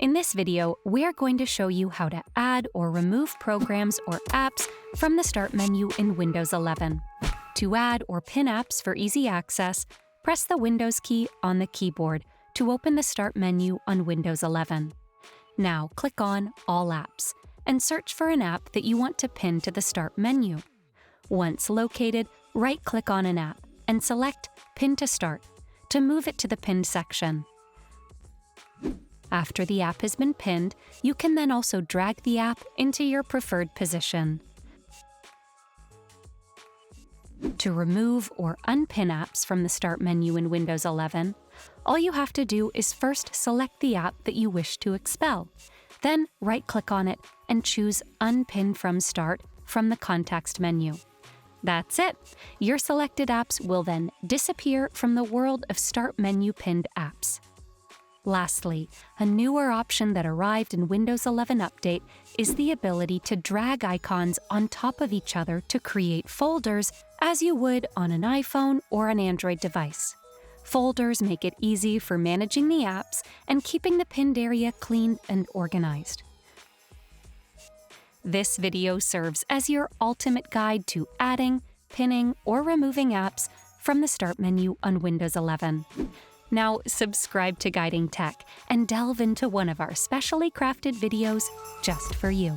In this video, we're going to show you how to add or remove programs or apps from the Start menu in Windows 11. To add or pin apps for easy access, press the Windows key on the keyboard to open the Start menu on Windows 11. Now click on All Apps and search for an app that you want to pin to the Start menu. Once located, right-click on an app and select Pin to Start to move it to the Pinned section. After the app has been pinned, you can then also drag the app into your preferred position. To remove or unpin apps from the Start menu in Windows 11, all you have to do is first select the app that you wish to expel. Then right-click on it and choose Unpin from Start from the context menu. That's it! Your selected apps will then disappear from the world of Start menu pinned apps. Lastly, a newer option that arrived in Windows 11 Update is the ability to drag icons on top of each other to create folders as you would on an iPhone or an Android device. Folders make it easy for managing the apps and keeping the pinned area clean and organized. This video serves as your ultimate guide to adding, pinning, or removing apps from the Start menu on Windows 11. Now subscribe to Guiding Tech and delve into one of our specially crafted videos just for you.